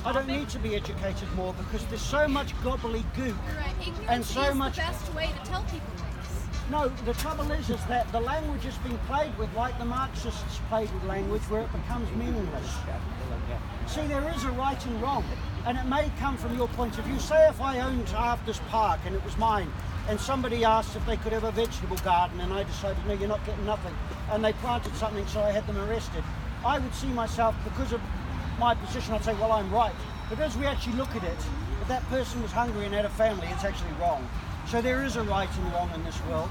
I don't need to be educated more because there's so much gobbledygook and so much. The best way to tell people things. No, the trouble is that the language is being played with like the Marxists played with language, where it becomes meaningless. See, there is a right and wrong, and it may come from your point of view. Say if I owned half this park and it was mine, and somebody asked if they could have a vegetable garden, and I decided, no, you're not getting nothing, and they planted something, so I had them arrested. I would see myself, because of my position, I'd say, well, I'm right. But as we actually look at it, if that person was hungry and had a family, it's actually wrong. So there is a right and wrong in this world.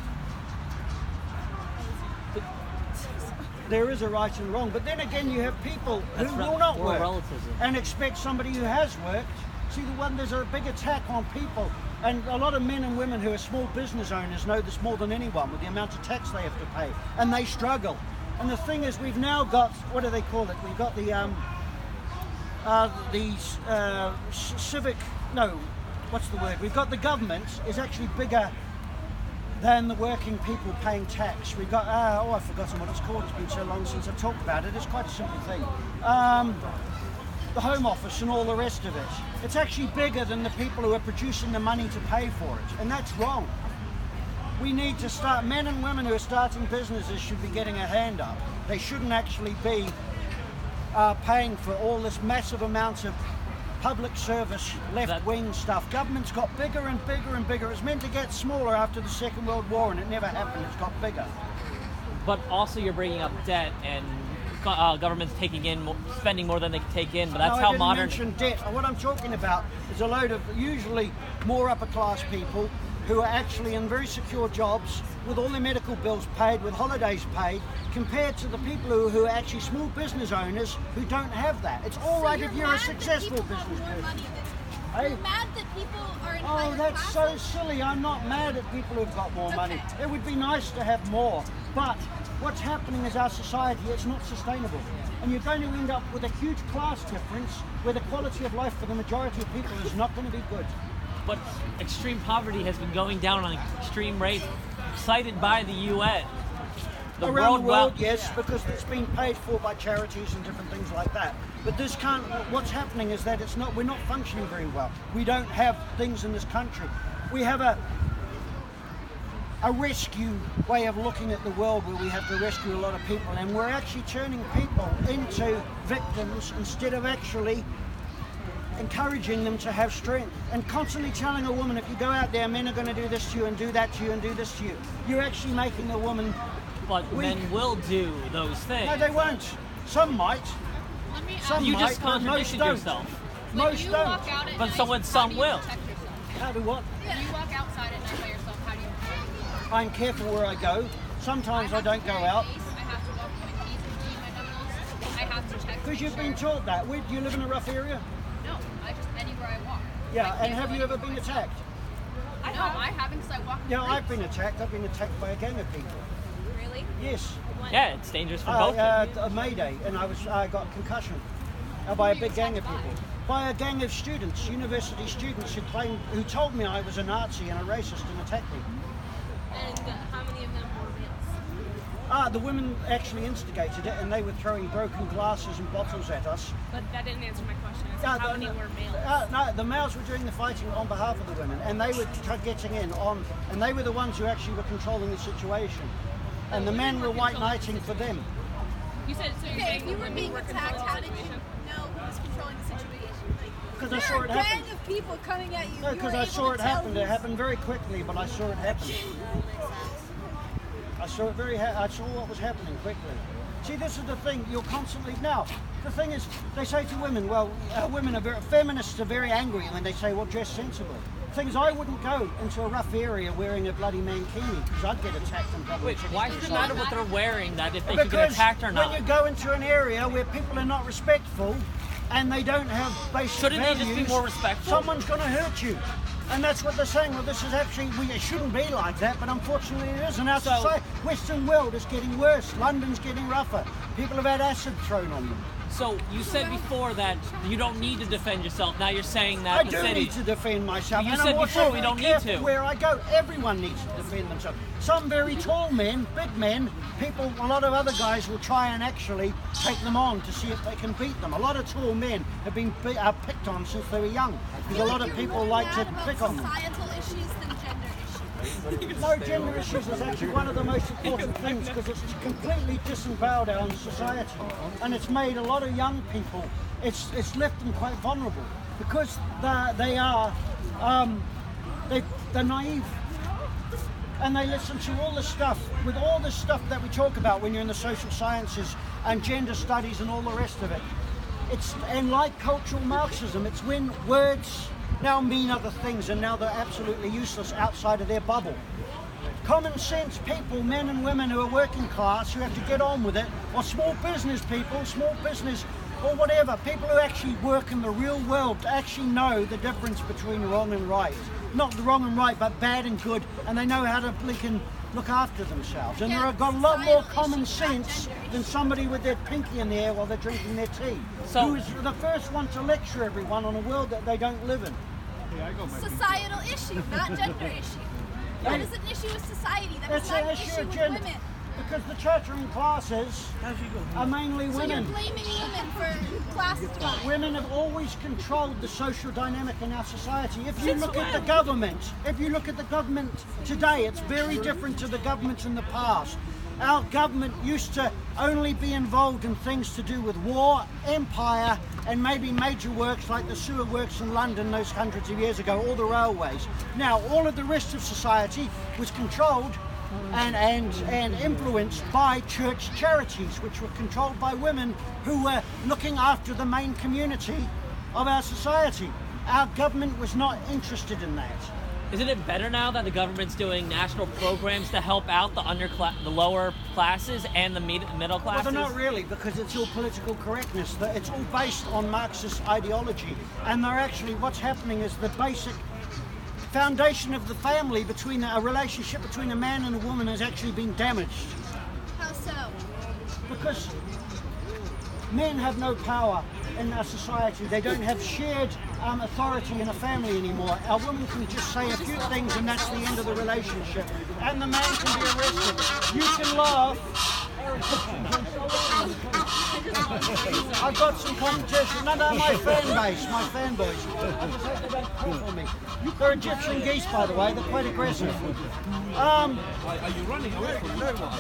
There is a right and wrong, but then again you have people who will not work and expect somebody who has worked. See, there's a big attack on people, and a lot of men and women who are small business owners know this more than anyone with the amount of tax they have to pay, and they struggle. And the thing is, we've now got, what do they call it? We've got we've got the government is actually bigger than the working people paying tax. We've got, I've forgotten what it's called, it's been so long since I've talked about it, it's quite a simple thing. The Home Office and all the rest of it. It's actually bigger than the people who are producing the money to pay for it, and that's wrong. We need to start, men and women who are starting businesses should be getting a hand up. They shouldn't actually be paying for all this massive amounts of public service, left-wing stuff. Government's got bigger and bigger and bigger. It was meant to get smaller after the Second World War, and it never happened. It's got bigger. But also you're bringing up debt and government's taking in, spending more than they can take in, but that's how modern... I didn't mention debt. What I'm talking about is a load of usually more upper-class people who are actually in very secure jobs with all their medical bills paid, with holidays paid, compared to the people who are actually small business owners who don't have that. It's all right if you're a successful business person. You're mad that people are in higher that's classes? so silly. I'm not mad at people who've got more money. It would be nice to have more, but what's happening is our society, it's not sustainable. And you're going to end up with a huge class difference where the quality of life for the majority of people is not going to be good. But extreme poverty has been going down on extreme rates, cited by the UN. Around the world, yes, because it's been paid for by charities and different things like that. But this can't, what's happening is that we're not functioning very well. We don't have things in this country. We have a rescue way of looking at the world where we have to rescue a lot of people, and we're actually turning people into victims instead of actually encouraging them to have strength, and constantly telling a woman, if you go out there, men are going to do this to you and do that to you and do this to you. You're actually making a woman weak. Men will do those things. No, they won't. Some might. Some you might, just contradicted yourself. Most don't. But some will. How do what? When you walk outside at night by yourself, how do you protect yourself? I'm careful where I go. Sometimes I don't go out. I have to walk with my keys and my knuckles. I have to check. Because you've been taught that. Do you live in a rough area? No, I just anywhere I walk. Yeah, and have you ever been attacked? No, I haven't, because I walk. Yeah, I've been attacked. I've been attacked by a gang of people. Really? Yes. Yeah, it's dangerous for both. A Mayday, and I got concussion by a big gang of people. By a gang of students, university students who told me I was a Nazi and a racist and attacked me. And how many of them were males? The women actually instigated it, and they were throwing broken glasses and bottles at us. But that didn't answer my question. How many were males? No, the males were doing the fighting on behalf of the women, and they were getting in on, and they were the ones who actually were controlling the situation. And the men were white knighting for them. You said, so you're saying if you were being attacked, how did you know who was controlling the situation? Because I saw it happen. A gang of people coming at you. No, because I saw it happen. It happened very quickly, but I saw it happen. I saw what was happening quickly. See, this is the thing. You're constantly now. The thing is, they say to women, well, feminists are very angry when they say, well, dress sensibly. The thing is, I wouldn't go into a rough area wearing a bloody mankini because I'd get attacked and probably. Wait, why should it matter what they're wearing? That if they should get attacked or not? When you go into an area where people are not respectful and they don't have basic Shouldn't values, they just be more respectful? Someone's going to hurt you. And that's what they're saying. Well, this is actually, it shouldn't be like that, but unfortunately it is. And our society, Western world is getting worse. London's getting rougher. People have had acid thrown on them. So you said before that you don't need to defend yourself. Now you're saying that I the do city. need to defend myself. You and said I'm also before we very don't need careful to. Where I go, everyone needs to defend themselves. Some very tall men, big men, people, a lot of other guys will try and actually take them on to see if they can beat them. A lot of tall men have been picked on since they were young. Because a lot of people like to pick on them. Societal issues than gender issues. No, gender issues is actually one of the most important things because it's completely disemboweled our society, and it's made a lot of young people. It's left them quite vulnerable because they're naive, and they listen to all the stuff with all the stuff that we talk about when you're in the social sciences and gender studies and all the rest of it. And like cultural Marxism, it's when words now mean other things and now they're absolutely useless outside of their bubble. Common sense people, men and women who are working class, who have to get on with it, or small business people, small business or whatever, people who actually work in the real world to actually know the difference between wrong and right. Not the wrong and right, but bad and good, and they know how to look after themselves. And they've got a lot more common sense than somebody with their pinky in the air while they're drinking their tea. So, who is the first one to lecture everyone on a world that they don't live in. Societal issue, not gender issue. That is an issue with society. That is not an issue with women. Because the chartering classes are mainly women. So you're blaming women for class divide. Women have always controlled the social dynamic in our society. If you look at the government, today, it's very different to the governments in the past. Our government used to only be involved in things to do with war, empire, and maybe major works like the sewer works in London those hundreds of years ago, or the railways. Now, all of the rest of society was controlled and influenced by church charities, which were controlled by women who were looking after the main community of our society. Our government was not interested in that. isn't it better now that the government's doing national programs to help out the lower classes and the middle classes? Well, not really, because it's all political correctness. It's all based on Marxist ideology, and they're actually, what's happening is the basic foundation of the family, between a relationship between a man and a woman, has actually been damaged. How so? Because men have no power in our society. They don't have shared authority in a family anymore. A woman can just say a few things and that's the end of the relationship. And the man can be arrested. You can laugh. I've got some competition. No, my fan base, my fanboys. I just hope they don't call for me. They're Egyptian geese, by the way. They're quite aggressive. Are you running away from no one?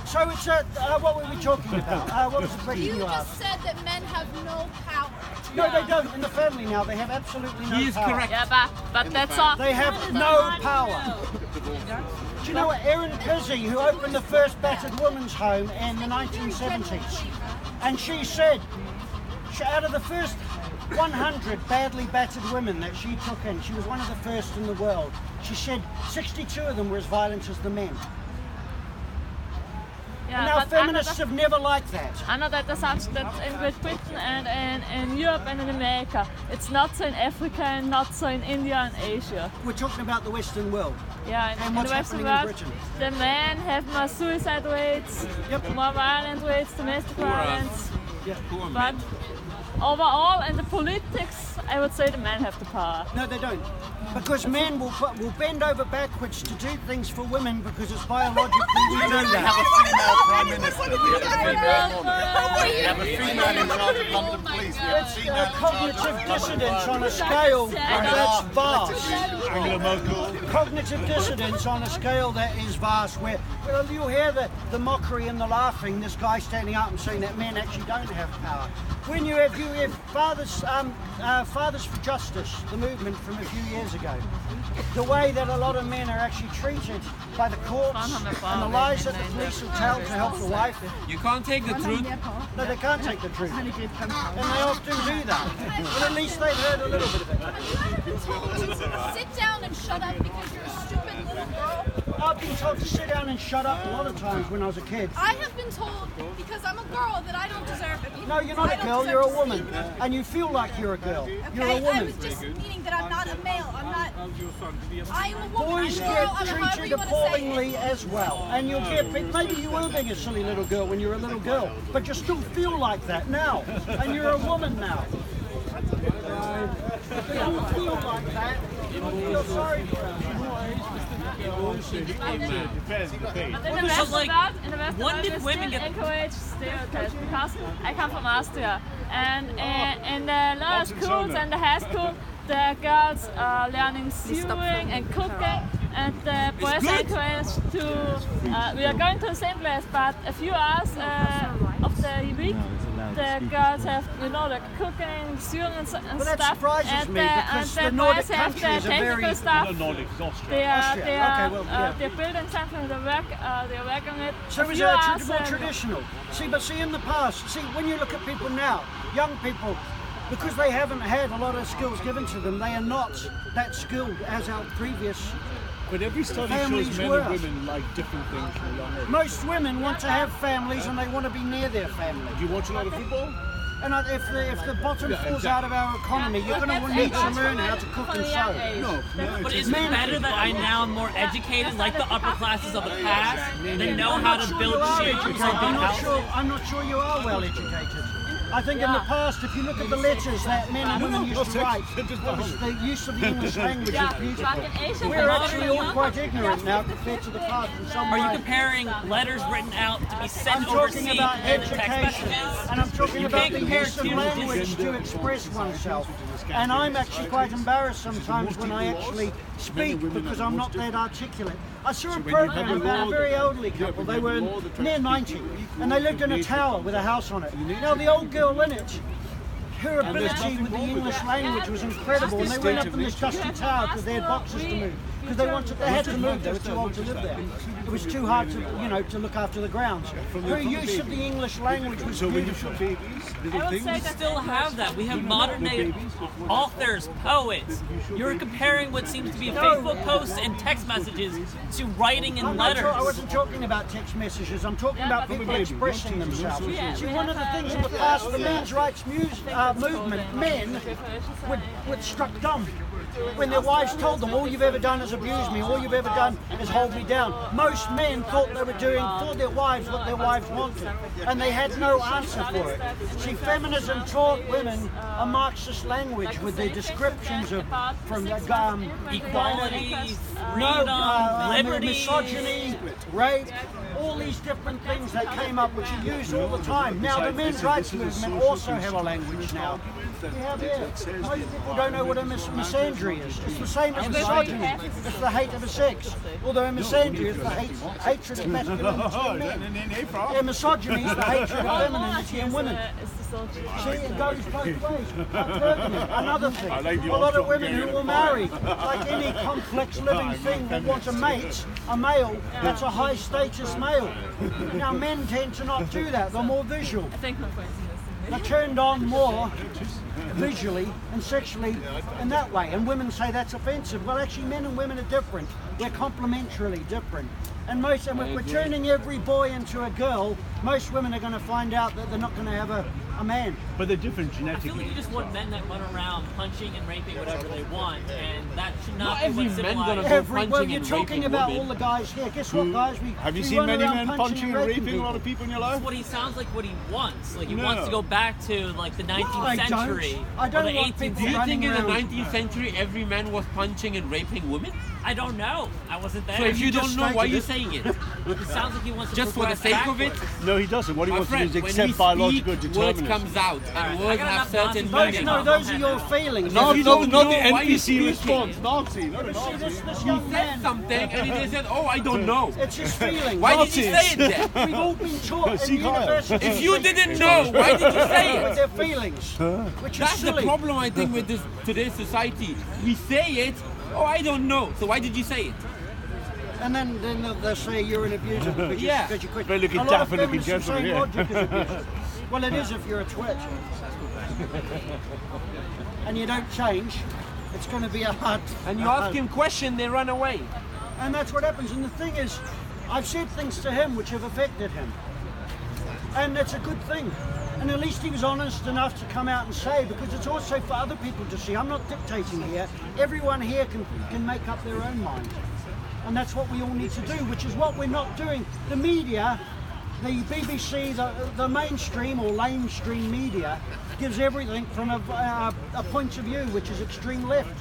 So it's what were we talking about? What was the question you asked? Just said that men have no power. No, they don't. In the family now, they have absolutely no power. He is correct. Yeah, but that's all. They have no power. Do you know what? Erin Pizzi, who opened the first battered women's home in the 1970s, and she said, out of the first 100 badly battered women that she took in, she was one of the first in the world. She said 62 of them were as violent as the men. Yeah, and now feminists have never liked that. I know that that's in Great Britain and in Europe and in America. It's not so in Africa and not so in India and Asia. We're talking about the Western world. Yeah, and in the Western world, the men have more suicide rates, more violent rates, domestic violence. But overall, in the politics, I would say the men have the power. No, they don't. Because men will bend over backwards to do things for women because it's biologically we do We that. have a female Prime Minister. We have a female in charge of London Police. We have a It's female cognitive dissonance on a scale that's vast. Angela Merkel. Cognitive dissonance on a scale that is vast, where you'll hear the mockery and the laughing, this guy standing up and saying that men actually don't have power. When you have Fathers for Justice, the movement from a few years ago, the way that a lot of men are actually treated by the courts and the lies that the police will tell to help the wife. You can't take the truth. No, they can't take the truth. And they often do that. But at least they've heard a little bit of it. Sit down and shut up because you're a stupid little girl. I've been told to sit down and shut up a lot of times when I was a kid. I have been told because I'm a girl that I don't deserve opinions. No, you're not a girl, you're a woman. And you feel like you're a girl. You're a I woman. was just meaning that I'm not a male. I am a woman. Boys I'm a girl. get I'm however treated you want to say it. appallingly as well. And you'll get, maybe you were being a silly little girl when you were a little girl, but you still feel like that now. And you're a woman now. If they don't feel like that, you'll feel sorry for them. So, like, when did women get encourage stereotypes? Because I come from Austria, and in the lower schools and the high school, the girls are learning sewing and cooking, and the boys are encouraged to. We are going to the same place, but a few hours of the week. The girls have, you know, the cooking, sewing and stuff, that surprises me because the boys Nordic have the countries are technical very... stuff. The Nordic is Austria. They're building something. They're working on it. So is it more traditional? See, in the past, when you look at people now, young people, because they haven't had a lot of skills given to them, they are not that skilled as our previous. But every study shows men and women like different things from a young age. Most women want to have families and they want to be near their family. Do you watch a lot of football? And if the bottom falls out of our economy, you're going to need to learn how to cook and sew. No. But is it better that I now am more educated, like the upper classes of the past, that know how to build shoes or build houses? I'm not sure you are well educated. I think in the past, if you look at the letters that men and women used to write, the use of the English language is beautiful. We're actually all quite ignorant now compared to the past in some way. Are you comparing letters written out to be sent I'm overseas talking about and text education, messages? and I'm talking about the compare use of two language to express oneself. And I'm actually quite embarrassed sometimes when I actually speak because I'm not that articulate. I saw a program about a very elderly couple. They were near 90, and they lived in a tower with a house on it. Now the old girl in it, her ability with the English language was incredible, and they went up in this dusty tower because they had boxes to move. Because they had to move. They were too old to live there. It was too hard to look after the grounds. Her use of the English language was beautiful. We still have that. We have modern day authors, poets. You're comparing what seems to be Facebook posts and text messages to writing and letters. I wasn't talking about text messages. I'm talking about people expressing themselves. See, one of the things in the past, the men's rights movement, men were struck dumb. When their wives told them, all you've ever done is abuse me, all you've ever done is hold me down. Most men thought they were doing for their wives what their wives wanted, and they had no answer for it. See, feminism taught women a Marxist language with their descriptions of equality, freedom, liberty, misogyny, rape, all these different things that came up which are used all the time. Now the men's rights movement also have a language now. Most people don't know what a misandry is. It's the same as misogyny. It's the hate of a sex. Although misandry is the hatred of masculinity in men. Yeah, misogyny is the hatred of femininity in women. See, it goes both ways. Another thing, a lot of women who will marry, like any complex living thing, will want a mate, a male that's a high status male. Now men tend to not do that, they're more visual. They're turned on more visually and sexually in that way, and women say that's offensive. Well, actually men and women are different. We're complementarily different. And we're turning every boy into a girl. Most women are going to find out that they're not going to have a man. But they're different I feel genetically. like you just want men that run around punching and raping whatever they want, and that should not be every what's man gonna civilized. go punching Well, you're and talking raping about women. all the guys here. Guess what, guys? Have you we seen run many around men punching and raping a people. lot of people in your life? That's what he sounds like. What he wants, like he No. wants to go back to like the 19th I don't. century I don't or the want 18th people Do you running think in the around. 19th century every man was punching and raping women? I don't know. I wasn't there. So if you just don't know, why are you stated saying it? It sounds like he wants to Just for the progress sake of it? backwards. No, he doesn't. What he My wants friend, to do is when accept we biological speak, words determinism. comes out, and I words got have enough certain Nazis meaning. No, those are your feelings. If you don't know, the why you NPC speak response. it? Nazi, not a See, Nazi. this He young said man, something, and he said, "Oh, I don't know." it's his feelings. Why did you say it then? We've all been taught See, in Kyle. university. If you didn't know, why did you say with it? their feelings, which is That's the silly. problem, I think, with today's society. We say it. Oh, I don't know. So why did you say it? And then they'll say you're an abuser because Yeah. you quit. Very looking A lot daft of and looking feminists are gentleman, saying yeah. logic is abusive. Well, it is if you're a twit. And you don't change, it's going to be a hard... And you ask him question, they run away. And that's what happens. And the thing is, I've said things to him which have affected him. And it's a good thing. And at least he was honest enough to come out and say, because it's also for other people to see. I'm not dictating here. Everyone here can make up their own mind. And that's what we all need to do, which is what we're not doing. The media, the BBC, the mainstream or lamestream media gives everything from a point of view, which is extreme left.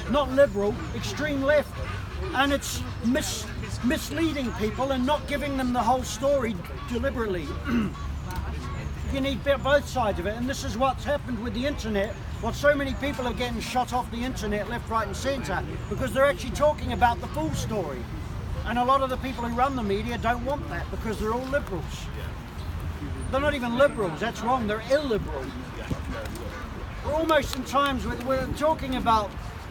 Not liberal, extreme left. And it's misleading people and not giving them the whole story deliberately. You need both sides of it, and this is what's happened with the internet. What so many people are getting shot off the internet left, right and centre because they're actually talking about the full story. And a lot of the people who run the media don't want that because they're all liberals. They're not even liberals, that's wrong, they're illiberal. We're almost in times where we're talking about,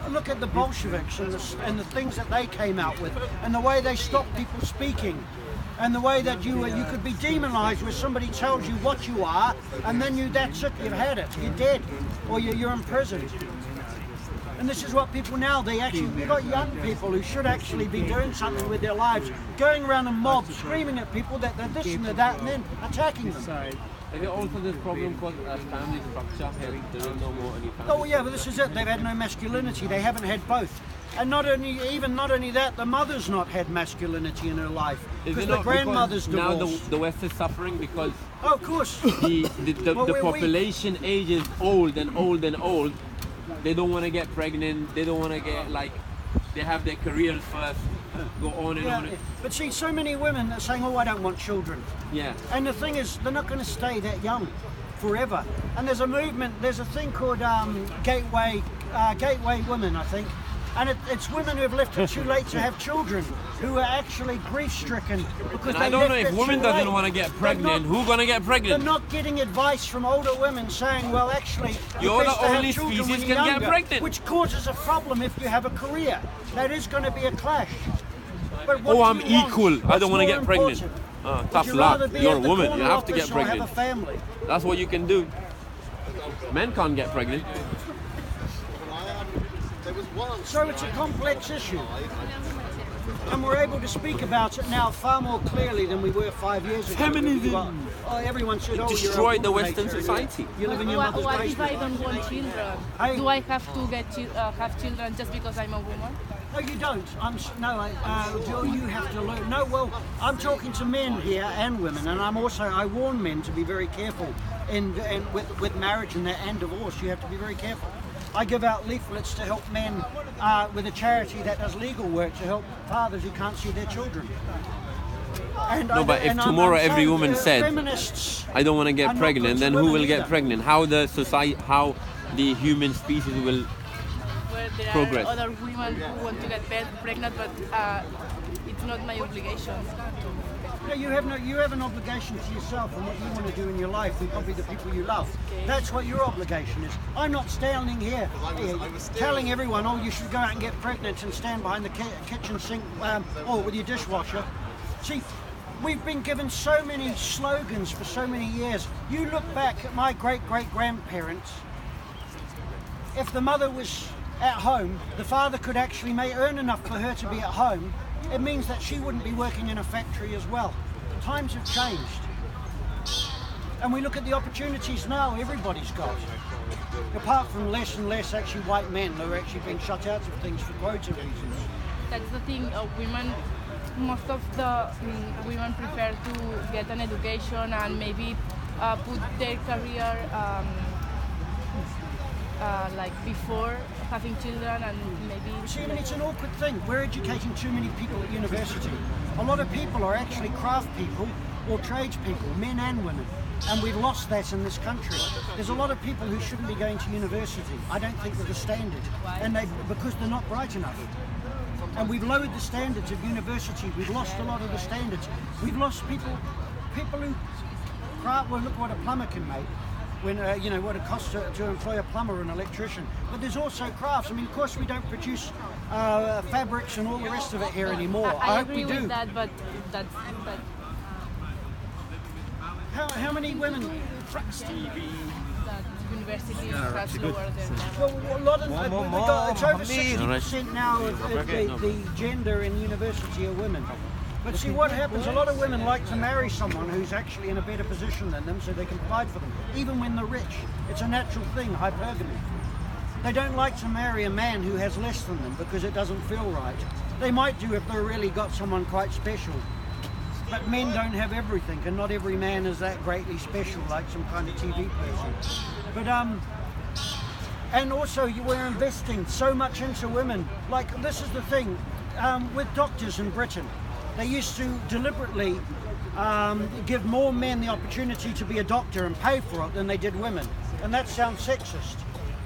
look at the Bolsheviks and the things that they came out with and the way they stopped people speaking. And the way that you could be demonized where somebody tells you what you are and then that's it, you've had it, you're dead or you're imprisoned. And this is what people now, we've got young people who should actually be doing something with their lives, going around in mobs, screaming at people that they're this and they're that and then attacking them. Like also this problem called family structure, having there is no more any family. Oh yeah, but this is it, they've had no masculinity, they haven't had both. And not only that, the mother's not had masculinity in her life because the grandmother's divorced. Now the West is suffering because of course the population age is old and old and old. They don't want to get pregnant. They don't want to get they have their careers first. Go on and on. But see, so many women are saying, "Oh, I don't want children." Yeah. And the thing is, they're not going to stay that young forever. And there's a movement. There's a thing called Gateway Women, I think. And it's women who have left it too late to have children, who are actually grief-stricken because I don't know if women doesn't want to get pregnant. Who's gonna get pregnant? They're not getting advice from older women saying, well, actually, you're the only species can get pregnant, which causes a problem if you have a career. That is going to be a clash. But I'm equal. I don't want to get pregnant. Tough luck. You're a woman. You have to get pregnant. Have a family. That's what you can do. Men can't get pregnant. So it's a complex issue, and we're able to speak about it now far more clearly than we were 5 years ago. Feminism. Everyone said, "Oh, destroyed the Western society." You live in your mother's What basement. if I don't want children? Do I have to have children just because I'm a woman? No, you don't. You have to learn. No, well, I'm talking to men here and women, and I warn men to be very careful. And with marriage and divorce, you have to be very careful. I give out leaflets to help men with a charity that does legal work to help fathers who can't see their children. But if tomorrow every woman said, "I don't want to get pregnant," then who will get pregnant? How the human species will progress? There are other women who want to get pregnant, but it's not my obligation. No, you have an obligation to yourself and what you want to do in your life and probably the people you love. That's what your obligation is. I'm not standing here telling everyone, oh, you should go out and get pregnant and stand behind the kitchen sink with your dishwasher. See, we've been given so many slogans for so many years. You look back at my great-great-grandparents, if the mother was at home, the father could actually earn enough for her to be at home. It means that she wouldn't be working in a factory as well. Times have changed. And we look at the opportunities now everybody's got. Apart from less and less actually white men who are actually being shut out of things for quota reasons. That's the thing, most of the women prefer to get an education and maybe put their career before having children and maybe... See, I mean, it's an awkward thing. We're educating too many people at university. A lot of people are actually craft people or tradespeople, men and women. And we've lost that in this country. There's a lot of people who shouldn't be going to university. I don't think they're the standard. And because they're not bright enough. And we've lowered the standards of university. We've lost a lot of the standards. We've lost people who craft, well, look what a plumber can make. When what it costs to employ a plumber or an electrician. But there's also crafts. I mean, of course we don't produce fabrics and all the rest of it here anymore. I hope we agree do. with that, but that's... How many women? That university has lowered their number. Well, a lot of it's over 60% now of the gender in university are women. But see what happens, a lot of women like to marry someone who's actually in a better position than them so they can provide for them, even when they're rich. It's a natural thing, hypergamy. They don't like to marry a man who has less than them because it doesn't feel right. They might do if they've really got someone quite special. But men don't have everything, and not every man is that greatly special like some kind of TV person. But and also we're investing so much into women. Like, this is the thing, with doctors in Britain, they used to deliberately give more men the opportunity to be a doctor and pay for it than they did women. And that sounds sexist.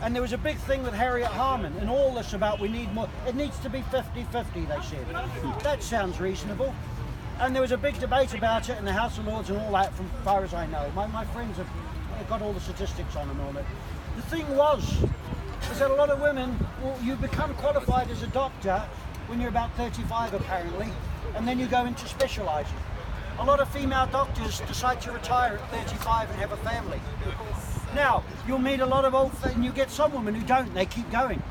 And there was a big thing with Harriet Harman and all this about we need more. It needs to be 50-50, they said. That sounds reasonable. And there was a big debate about it in the House of Lords and all that, from far as I know. My friends have got all the statistics on and all it. The thing is that a lot of women, well, you become qualified as a doctor when you're about 35 apparently, and then you go into specialising. A lot of female doctors decide to retire at 35 and have a family. Now, you'll meet a lot of and you get some women who don't, they keep going.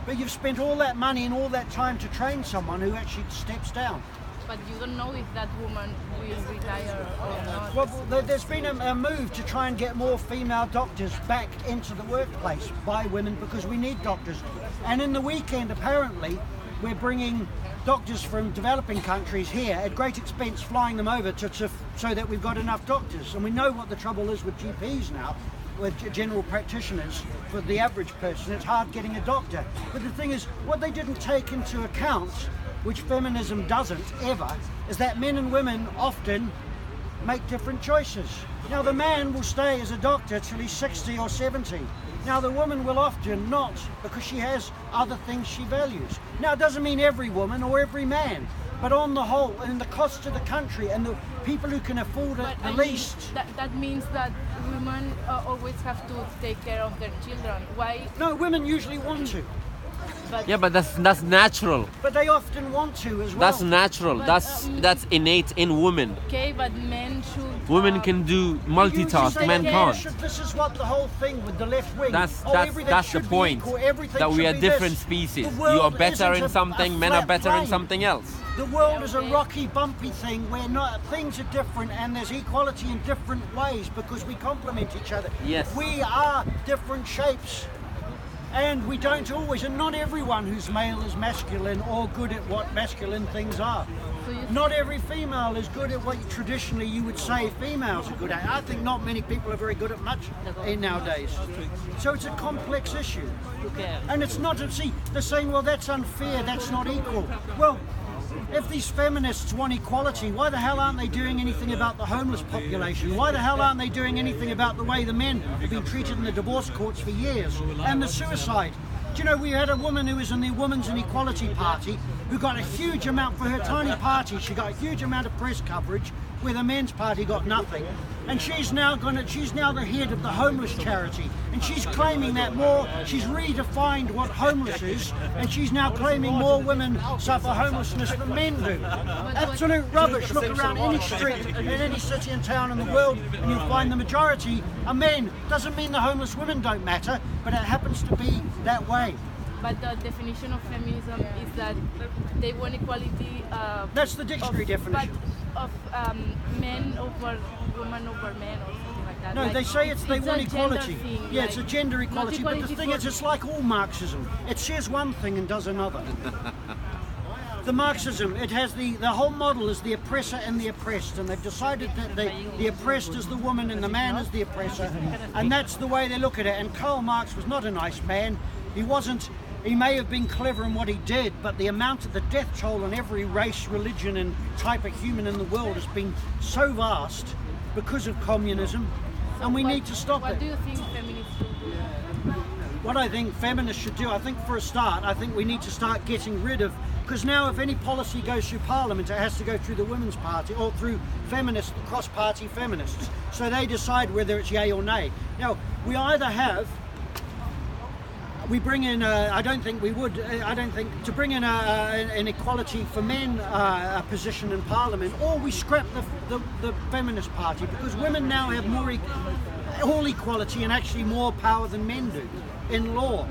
But you've spent all that money and all that time to train someone who actually steps down. But you don't know if that woman will retire or not. Well, there's been a move to try and get more female doctors back into the workplace by women because we need doctors. And in the weekend, apparently, we're bringing doctors from developing countries here at great expense, flying them over so that we've got enough doctors. And we know what the trouble is with GPs now, with general practitioners. For the average person, it's hard getting a doctor. But the thing is, what they didn't take into account, which feminism doesn't ever, is that men and women often make different choices. Now, the man will stay as a doctor till he's 60 or 70. Now, the woman will often not, because she has other things she values. Now, it doesn't mean every woman or every man, but on the whole, and the cost to the country and the people who can afford it the least. That means that women always have to take care of their children. Why? No, women usually want to. Yeah, but that's natural. But they often want to as well. That's natural. But, that's innate in women. Okay, but men should. Women can do multitask. Men can't. This is what the whole thing with the left wing. That's the point. That we are different species. You are better in something. Men are better in something else. The world is a rocky, bumpy thing where things are different and there's equality in different ways because we complement each other. Yes. We are different shapes. And we don't always, and not everyone who's male is masculine or good at what masculine things are. Not every female is good at what traditionally you would say females are good at. I think not many people are very good at much nowadays. So it's a complex issue. And it's not, see, they're saying, well, that's unfair, that's not equal. Well, if these feminists want equality, why the hell aren't they doing anything about the homeless population? Why the hell aren't they doing anything about the way the men have been treated in the divorce courts for years? And the suicide. Do you know, we had a woman who was in the Women's Inequality Party who got a huge amount for her tiny party. She got a huge amount of press coverage where the men's party got nothing. And she's now the head of the homeless charity. And she's claiming that she's redefined what homeless is, and she's now claiming more women suffer homelessness than men do. Absolute rubbish. Look around any street in any city and town in the world and you'll find the majority are men. Doesn't mean the homeless women don't matter, but it happens to be that way. But the definition of feminism is that they want equality. That's the dictionary definition. Of men over women over men or something like that. No, like, they say they want equality. Thing, yeah, like, it's a gender equality, but the thing is, it's like all Marxism. It says one thing and does another. The Marxism, it has the whole model is the oppressor and the oppressed, and they've decided that the oppressed is the woman and the man is the oppressor, and that's the way they look at it. And Karl Marx was not a nice man. He may have been clever in what he did, but the amount of the death toll in every race, religion and type of human in the world has been so vast because of communism, and we need to stop it. What do you think feminists should do? What I think feminists should do, I think for a start, I think we need to start getting rid of, because now if any policy goes through Parliament, it has to go through the Women's Party or through feminists, cross-party feminists. So they decide whether it's yay or nay. Now, we either have we bring in, I don't think to bring in an equality for men position in Parliament, or we scrap the feminist party, because women now have all equality and actually more power than men do in law.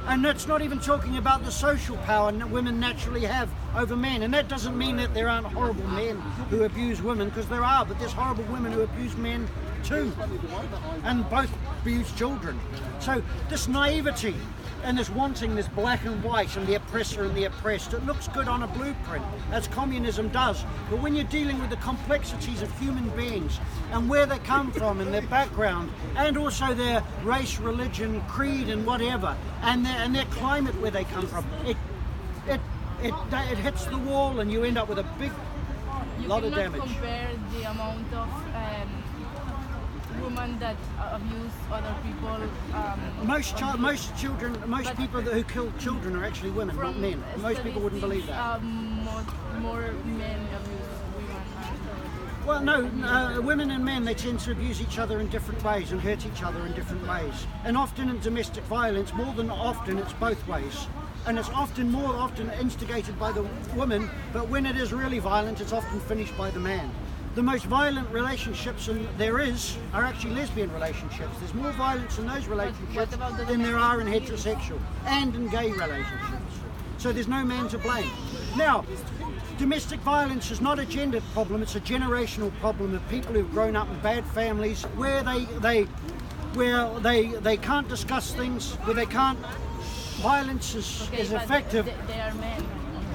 And that's not even talking about the social power that women naturally have over men. And that doesn't mean that there aren't horrible men who abuse women, because there are, but there's horrible women who abuse men too. And both abuse children. So this naivety and this wanting this black and white and the oppressor and the oppressed, it looks good on a blueprint, as communism does. But when you're dealing with the complexities of human beings and where they come from and their background, and also their race, religion, creed and whatever, and their climate where they come from, it hits the wall and you end up with a big lot of damage. You cannot compare the amount of women that abuse other people. Most people who kill children are actually women, not men. Most people wouldn't believe that. More men abuse women. Well, no, women and men, they tend to abuse each other in different ways and hurt each other in different ways. And often in domestic violence, more than often, it's both ways. And it's more often instigated by the woman, but when it is really violent, it's often finished by the man. The most violent relationships there are actually lesbian relationships. There's more violence in those relationships than there are in heterosexual and in gay relationships. So there's no man to blame. Now, domestic violence is not a gendered problem, it's a generational problem of people who've grown up in bad families where they can't discuss things, where they can't. Violence is effective. They are men.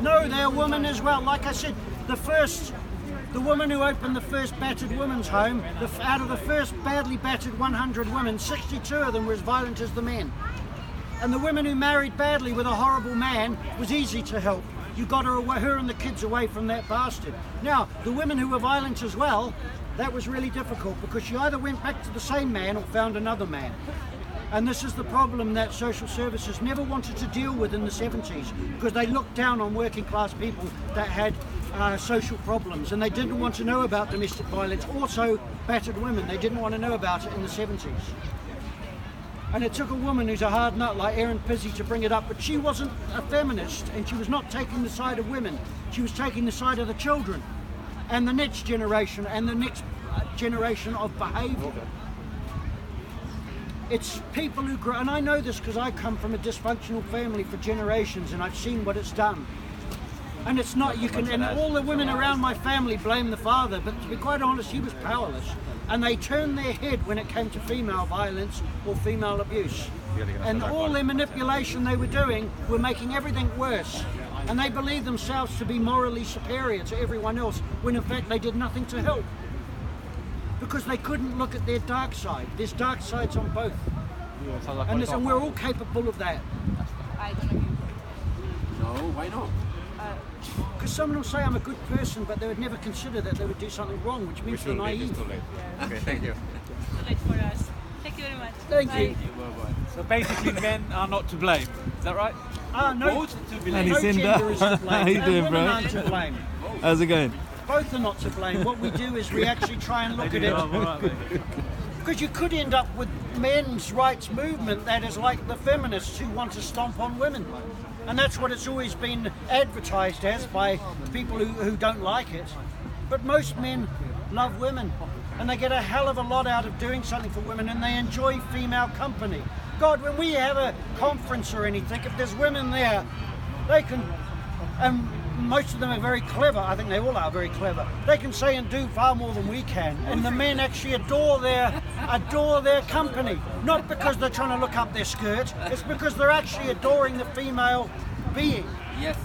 No, they're women as well. Like I said, the woman who opened the first battered women's home, out of the first badly battered 100 women, 62 of them were as violent as the men. And the women who married badly with a horrible man was easy to help. You got her and the kids away from that bastard. Now, the women who were violent as well, that was really difficult because you either went back to the same man or found another man. And this is the problem that social services never wanted to deal with in the 70s, because they looked down on working class people that had social problems, and they didn't want to know about domestic violence. Also battered women, they didn't want to know about it in the 70s. And it took a woman who's a hard nut like Erin Pizzey to bring it up, but she wasn't a feminist, and she was not taking the side of women. She was taking the side of the children and the next generation and the next generation of behaviour. It's people who grow, and I know this because I come from a dysfunctional family for generations, and I've seen what it's done. And it's not, and all the women around my family blame the father, but to be quite honest, he was powerless. And they turned their head when it came to female violence or female abuse. And all their manipulation they were doing were making everything worse. And they believed themselves to be morally superior to everyone else, when in fact they did nothing to help. Because they couldn't look at their dark side. There's dark sides on both. And we're all capable of that. I don't agree. No, why not? Because someone will say I'm a good person, but they would never consider that they would do something wrong, which means they're naive. Okay, thank you. Too late for us. Thank you very much. Thank you. Bye-bye. So basically men are not to blame, is that right? No. Both to blame. No gender is to blame. How you doing, bro? Women aren't to blame. How's it going? Both are not to blame. What we do is we actually try and look at it. Because you could end up with men's rights movement that is like the feminists who want to stomp on women. And that's what it's always been advertised as by people who don't like it. But most men love women, and they get a hell of a lot out of doing something for women, and they enjoy female company. God, when we have a conference or anything, if there's women there, they can, and most of them are very clever, I think they all are very clever, they can say and do far more than we can, and the men actually adore their company, not because they're trying to look up their skirt, it's because they're actually adoring the female being. Yes.